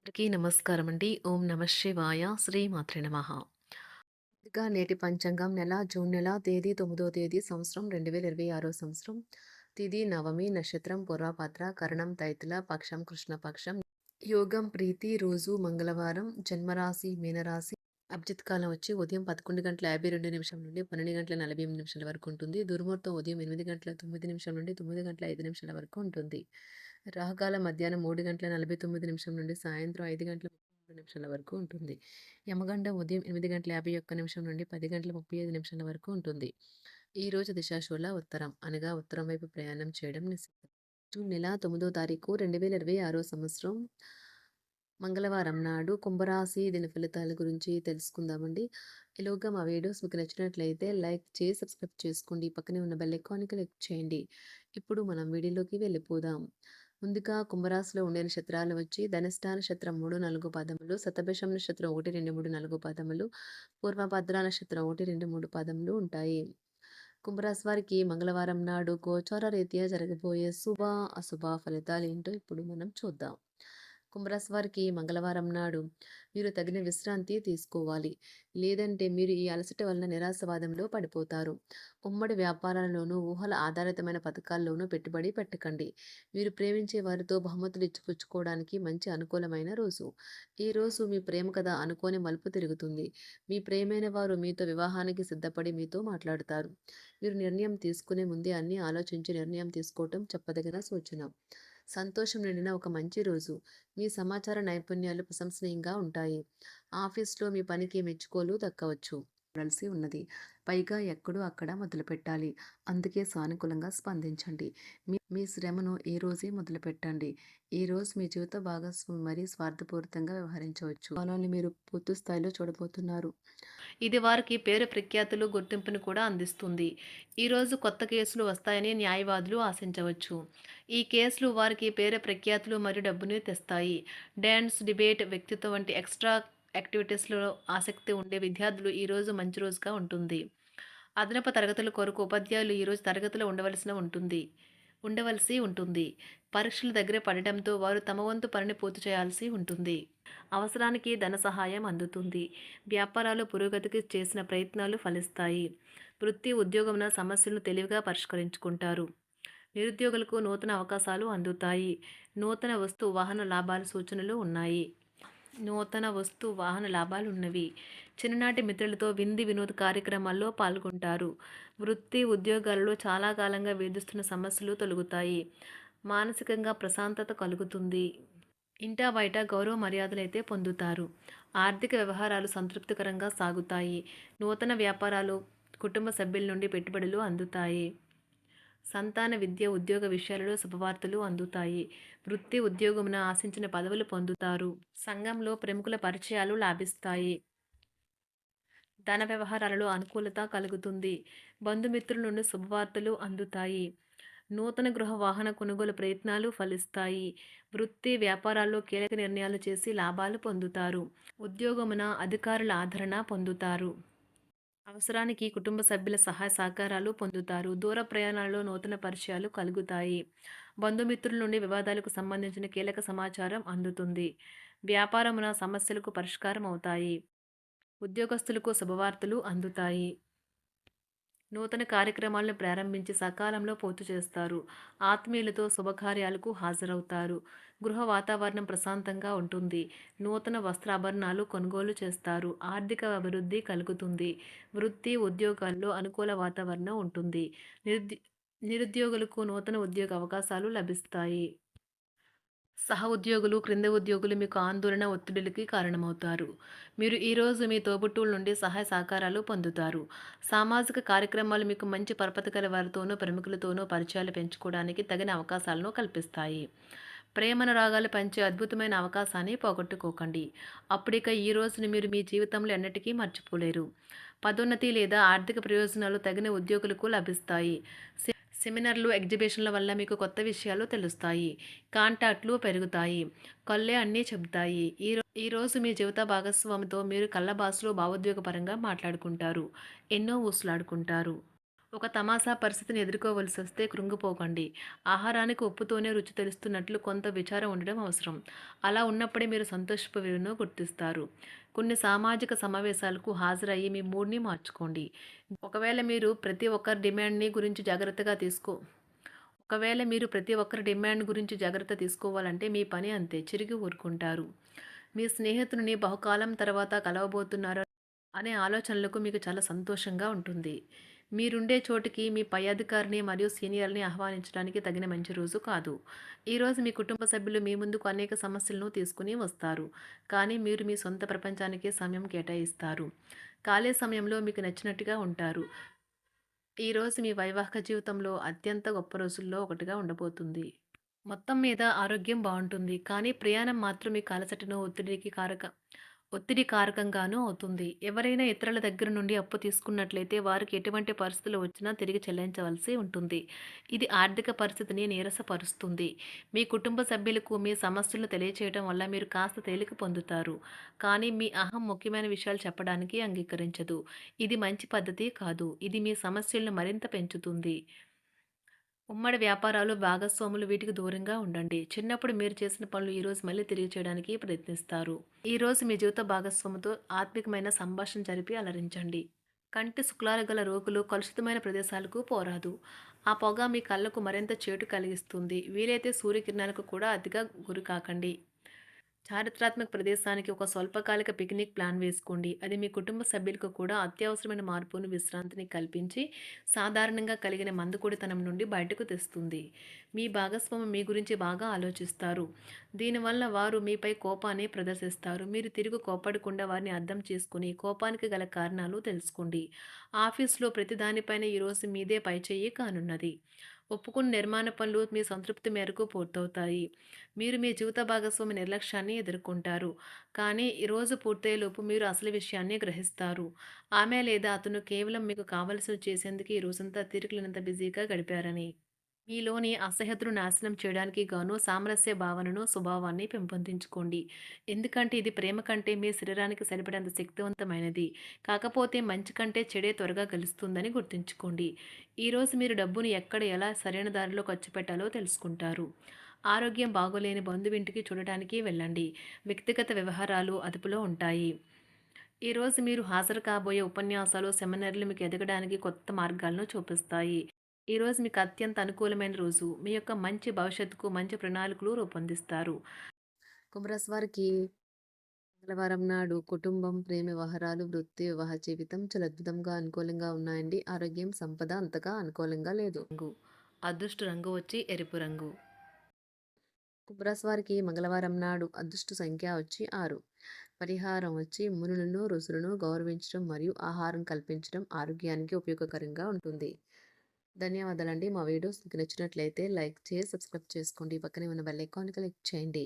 అందరికీ నమస్కారం అండి. ఓం నమ శివాయ. శ్రీమాత్రే నమః. ముందుగా నేటి పంచాంగం నెల జూన్ నెల తేదీ 9వ తేదీ సంవత్సరం 2026 సంవత్సరం. తిథి నవమి, నక్షత్రం పూర్వభద్ర, కరణం తైతుల, పక్షం కృష్ణపక్షం, యోగం ప్రీతి, రోజు మంగళవారం, జన్మరాశి మీనరాశి. అభిజిత్ కాలం వచ్చి ఉదయం 11:52 నుండి 12:48 వరకు ఉంటుంది. దుర్ముహూర్తం ఉదయం 8:09 నుండి 9:05 వరకు ఉంటుంది. రాహుకాలం మధ్యాహ్నం 3:49 నుండి సాయంత్రం 5:33 వరకు ఉంటుంది. యమగండం ఉదయం 8:51 నుండి 10:35 వరకు ఉంటుంది. ఈ రోజు దిశాశూల ఉత్తరం అనగా ఉత్తరం వైపు ప్రయాణం చేయడం నిషిద్ధం. జూన్ నెల 9వ తారీఖు 2026 సంవత్సరం మంగళవారం నాడు కుంభరాశి దిన ఫలితాల గురించి తెలుసుకుందామండి. ఈలోగా మా వీడియోస్ మీకు నచ్చినట్లయితే లైక్ చేసి సబ్స్క్రైబ్ చేసుకోండి. పక్కనే ఉన్న బెల్ ఐకాన్ని క్లిక్ చేయండి. ఇప్పుడు మనం వీడియోలోకి వెళ్ళిపోదాం. ముందుగా కుంభరాశిలో ఉండే నక్షత్రాలు వచ్చి ధనిష్ట నక్షత్రం 3, 4 పాదములు, శతభిషం నక్షత్రం 1, 2, 3, 4 పాదములు, పూర్వభద్ర నక్షత్రం 1, 2, 3 పాదములు ఉంటాయి. కుంభరాశి వారికి మంగళవారం నాడు గోచార రీత్యా జరగబోయే శుభ అశుభ ఫలితాలు ఏంటో ఇప్పుడు మనం చూద్దాం. కుంభరాశి వారికి మంగళవారం నాడు మీరు తగిన విశ్రాంతి తీసుకోవాలి. లేదంటే మీరు ఈ అలసట వలన నిరాశవాదంలో పడిపోతారు. ఉమ్మడి వ్యాపారాల్లోనూ ఊహల ఆధారితమైన పథకాల్లోనూ పెట్టుబడి పెట్టకండి. మీరు ప్రేమించే వారితో బహుమతులు ఇచ్చిపుచ్చుకోవడానికి మంచి అనుకూలమైన రోజు. ఈ రోజు మీ ప్రేమ కథ అనుకోని మలుపు తిరుగుతుంది. మీ ప్రియమైన వారు మీతో వివాహానికి సిద్ధపడి మీతో మాట్లాడుతారు. మీరు నిర్ణయం తీసుకునే ముందే అన్ని ఆలోచించి నిర్ణయం తీసుకోవటం చెప్పదగిన సూచన. సంతోషం నిండిన ఒక మంచి రోజు. మీ సమాచార నైపుణ్యాలు ప్రశంసనీయంగా ఉంటాయి. ఆఫీస్లో మీ పనికి మెచ్చుకోలు దక్కవచ్చు. ఉండాల్సి ఉన్నది. పైగా ఎక్కడో అక్కడ మొదలుపెట్టాలి. అందుకే సానుకూలంగా స్పందించండి. మీ శ్రమను ఈ రోజే మొదలుపెట్టండి. ఈ రోజు మీ జీవిత భాగస్వామి మరీ స్వార్థపూరితంగా వ్యవహరించవచ్చు. వాళ్ళని మీరు పూర్తి స్థాయిలో చూడబోతున్నారు. ఇది వారికి పేరు ప్రఖ్యాతులు గుర్తింపును కూడా అందిస్తుంది. ఈరోజు కొత్త కేసులు వస్తాయని న్యాయవాదులు ఆశించవచ్చు. ఈ కేసులు వారికి పేరు ప్రఖ్యాతులు మరియు డబ్బుని తెస్తాయి. డాన్స్, డిబేట్, వ్యక్తిత్వం వంటి ఎక్స్ట్రా యాక్టివిటీస్లో ఆసక్తి ఉండే విద్యార్థులు ఈరోజు మంచి రోజుగా ఉంటుంది. అదనపు తరగతుల కొరకు ఉపాధ్యాయులు ఈరోజు తరగతిలో ఉండవలసి ఉంటుంది. పరీక్షలు దగ్గర పడటంతో వారు తమ వంతు పనిని పూర్తి చేయాల్సి ఉంటుంది. అవసరానికి ధన సహాయం అందుతుంది. వ్యాపారాలు పురోగతికి చేసిన ప్రయత్నాలు ఫలిస్తాయి. వృత్తి ఉద్యోగమున సమస్యలను తెలివిగా పరిష్కరించుకుంటారు. నిరుద్యోగులకు నూతన అవకాశాలు అందుతాయి. నూతన వస్తు వాహన లాభాల సూచనలు ఉన్నాయి. ఉన్నవి. చిన్ననాటి మిత్రులతో వినోద కార్యక్రమాల్లో పాల్గొంటారు. వృత్తి ఉద్యోగాలలో చాలా కాలంగా వేధిస్తున్న సమస్యలు తొలగుతాయి. మానసికంగా ప్రశాంతత కలుగుతుంది. ఇంటా బయట గౌరవ మర్యాదలైతే పొందుతారు. ఆర్థిక వ్యవహారాలు సంతృప్తికరంగా సాగుతాయి. నూతన వ్యాపారాలు, కుటుంబ సభ్యుల నుండి పెట్టుబడులు అందుతాయి. సంతాన విద్య, ఉద్యోగ విషయాలలో శుభవార్తలు అందుతాయి. వృత్తి ఉద్యోగమున ఆశించిన పదవులు పొందుతారు. సంఘంలో ప్రముఖుల పరిచయాలు లాభిస్తాయి. ధన వ్యవహారాలలో అనుకూలత కలుగుతుంది. బంధుమిత్రుల నుండి శుభవార్తలు అందుతాయి. నూతన గృహ వాహన కొనుగోలు ప్రయత్నాలు ఫలిస్తాయి. వృత్తి వ్యాపారాల్లో కీలక నిర్ణయాలు చేసి లాభాలు పొందుతారు. ఉద్యోగమున అధికారుల ఆదరణ పొందుతారు. అవసరానికి కుటుంబ సభ్యుల సహాయ సహకారాలు పొందుతారు. దూర ప్రయాణాలలో నూతన పరిచయాలు కలుగుతాయి. బంధుమిత్రుల నుండి వివాదాలకు సంబంధించిన కీలక సమాచారం అందుతుంది. వ్యాపారమున సమస్యలకు పరిష్కారం అవుతాయి. ఉద్యోగస్తులకు శుభవార్తలు అందుతాయి. నూతన కార్యక్రమాలను ప్రారంభించి సకాలంలో పూర్తి చేస్తారు. ఆత్మీయులతో శుభకార్యాలకు హాజరవుతారు. గృహ వాతావరణం ప్రశాంతంగా ఉంటుంది. నూతన వస్త్రాభరణాలు కొనుగోలు చేస్తారు. ఆర్థిక అభివృద్ధి కలుగుతుంది. వృత్తి ఉద్యోగాల్లో అనుకూల వాతావరణం ఉంటుంది. నిరుద్యోగులకు నూతన ఉద్యోగ అవకాశాలు లభిస్తాయి. సహ ఉద్యోగులు, క్రింద ఉద్యోగులు మీకు ఆందోళన, ఒత్తిడిలకి కారణమవుతారు. మీరు ఈరోజు మీ తోబుట్టువుల నుండి సహాయ సహకారాలు పొందుతారు. సామాజిక కార్యక్రమాలు మీకు మంచి పరపతి గల వారితోనూ, ప్రముఖులతోనూ పరిచయాలు పెంచుకోవడానికి తగిన అవకాశాలను కల్పిస్తాయి. ప్రేమనురాగాలు పంచే అద్భుతమైన అవకాశాన్ని పోగొట్టుకోకండి. అప్పుడిక ఈ రోజుని మీరు మీ జీవితంలో ఎన్నటికీ మర్చిపోలేరు. పదోన్నతి లేదా ఆర్థిక ప్రయోజనాలు తగిన ఉద్యోగులకు లభిస్తాయి. సెమినార్లు, ఎగ్జిబిషన్ల వల్ల మీకు కొత్త విషయాలు తెలుస్తాయి. కాంటాక్ట్లు పెరుగుతాయి. కళ్ళే అన్నీ చెబుతాయి. ఈరోజు మీ జీవిత భాగస్వామితో మీరు కళ్ళ భాషలో భావోద్వేగపరంగా మాట్లాడుకుంటారు. ఎన్నో ఊసులాడుకుంటారు. ఒక తమాషా పరిస్థితిని ఎదుర్కోవలసొస్తే కృంగిపోకండి. ఆహారానికి ఉప్పుతోనే రుచి తెలుస్తున్నట్లు కొంత విచారం ఉండడం అవసరం. అలా ఉన్నప్పుడే మీరు సంతోషపు విలువను గుర్తిస్తారు. కొన్ని సామాజిక సమావేశాలకు హాజరయ్యి మీ మూడ్‌ని మార్చుకోండి. ఒకవేళ మీరు ప్రతి ఒక్కరి డిమాండ్‌ని గురించి జాగ్రత్తగా తీసుకో ఒకవేళ మీరు ప్రతి ఒక్కరి డిమాండ్ గురించి జాగ్రత్త తీసుకోవాలంటే మీ పని అంతే. చిరిగి ఊరుకుంటారు. మీ స్నేహితుడిని బహుకాలం తర్వాత కలవబోతున్నారు అనే ఆలోచనలకు మీకు చాలా సంతోషంగా ఉంటుంది. మీరుండే చోటికి మీ పై అధికారిని మరియు సీనియర్‌ని ఆహ్వానించడానికి తగిన మంచి రోజు కాదు. ఈరోజు మీ కుటుంబ సభ్యులు మీ ముందుకు అనేక సమస్యలను తీసుకుని వస్తారు. కానీ మీరు మీ సొంత ప్రపంచానికే సమయం కేటాయిస్తారు. ఖాళీ సమయంలో మీకు నచ్చినట్టుగా ఉంటారు. ఈరోజు మీ వైవాహిక జీవితంలో అత్యంత గొప్ప రోజుల్లో ఒకటిగా ఉండబోతుంది. మొత్తం మీద ఆరోగ్యం బావుంటుంది. కానీ ప్రయాణం మాత్రం మీకు అలసటను, ఒత్తిడి కారకంగానూ అవుతుంది. ఎవరైనా ఇతరుల దగ్గర నుండి అప్పు తీసుకున్నట్లయితే వారికి ఎటువంటి పరిస్థితులు వచ్చినా తిరిగి చెల్లించవలసి ఉంటుంది. ఇది ఆర్థిక పరిస్థితిని నీరసపరుస్తుంది. మీ కుటుంబ సభ్యులకు మీ సమస్యలను తెలియచేయడం వల్ల మీరు కాస్త తేలిక పొందుతారు. కానీ మీ అహం ముఖ్యమైన విషయాలు చెప్పడానికి అంగీకరించదు. ఇది మంచి పద్ధతి కాదు. ఇది మీ సమస్యలను మరింత పెంచుతుంది. ఉమ్మడి వ్యాపారాలు, భాగస్వాములు వీటికి దూరంగా ఉండండి. చిన్నప్పుడు మీరు చేసిన పనులు ఈరోజు మళ్ళీ తిరిగి చేయడానికి ప్రయత్నిస్తారు. ఈరోజు మీ జీవిత భాగస్వామితో ఆత్మికమైన సంభాషణ జరిపి అలరించండి. కంటి శుక్లాలు గల రోగులు కలుషితమైన ప్రదేశాలకు పోరాదు. ఆ పొగ మీ కళ్ళకు మరింత చేటు కలిగిస్తుంది. వీలైతే సూర్యకిరణాలకు కూడా అతిగా గురికాకండి. చారిత్రాత్మక ప్రదేశానికి ఒక స్వల్పకాలిక పిక్నిక్ ప్లాన్ వేసుకోండి. అది మీ కుటుంబ సభ్యులకు కూడా అత్యవసరమైన మార్పును, విశ్రాంతిని కల్పించి సాధారణంగా కలిగిన మందుకొడితనం నుండి బయటకు తెస్తుంది. మీ భాగస్వామి మీ గురించి బాగా ఆలోచిస్తారు. దీనివల్ల వారు మీపై కోపాన్ని ప్రదర్శిస్తారు. మీరు తిరిగి కోప్పడకుండా వారిని అర్థం చేసుకుని కోపానికి గల కారణాలు తెలుసుకోండి. ఆఫీస్‌లో ప్రతి దానిపైన ఈరోజు మీదే పైచేయి కానున్నది. ఒప్పుకున్న నిర్మాణ పనులు మీ సంతృప్తి మేరకు పూర్తవుతాయి. మీరు మీ జీవిత భాగస్వామి నిర్లక్ష్యాన్ని ఎదుర్కొంటారు. కానీ ఈ రోజు పూర్తయ్యేలోపు మీరు అసలు విషయాన్ని గ్రహిస్తారు. ఆమె లేదా అతను కేవలం మీకు కావలసినవి చేసేందుకు ఈ రోజంతా తీరికలేనంత బిజీగా గడిపారని. మీలోని అసహ్యతను నాశనం చేయడానికి గాను సామరస్య భావనను, స్వభావాన్ని పెంపొందించుకోండి. ఎందుకంటే ఇది ప్రేమ కంటే మీ శరీరానికి సరిపడేంత శక్తివంతమైనది. కాకపోతే మంచి కంటే చెడే త్వరగా గెలుస్తుందని గుర్తుంచుకోండి. ఈరోజు మీరు డబ్బును ఎక్కడ, ఎలా సరైన దారిలో ఖర్చు పెట్టాలో తెలుసుకుంటారు. ఆరోగ్యం బాగోలేని బంధువింటికి చూడటానికి వెళ్ళండి. వ్యక్తిగత వ్యవహారాలు అదుపులో ఉంటాయి. ఈరోజు మీరు హాజరు కాబోయే ఉపన్యాసాలు, సెమినార్లు మీకు ఎదగడానికి కొత్త మార్గాలను చూపిస్తాయి. ఈరోజు మీకు అత్యంత అనుకూలమైన రోజు. మీ యొక్క మంచి భవిష్యత్తుకు మంచి ప్రణాళికలు రూపొందిస్తారు. కుంభరాశి వారికి మంగళవారం నాడు కుటుంబం, ప్రేమ వ్యవహారాలు, వృత్తి, వివాహ జీవితం చాలా అద్భుతంగా అనుకూలంగా ఉన్నాయండి. ఆరోగ్యం, సంపద అంతగా అనుకూలంగా లేదు. అదృష్ట రంగు వచ్చి ఎరుపు రంగు. కుంభరాశి వారికి మంగళవారం నాడు అదృష్ట సంఖ్య వచ్చి 6. పరిహారం వచ్చి మునులను, ఋషులను గౌరవించడం మరియు ఆహారం కల్పించడం ఆరోగ్యానికి ఉపయోగకరంగా ఉంటుంది. ధన్యవాదాలండి. మా వీడియోస్ మీకు నచ్చినట్లయితే లైక్ చేసి, సబ్స్క్రైబ్ చేసుకోండి. పక్కనే ఉన్న బెల్ ఐకాన్ క్లిక్ చేయండి.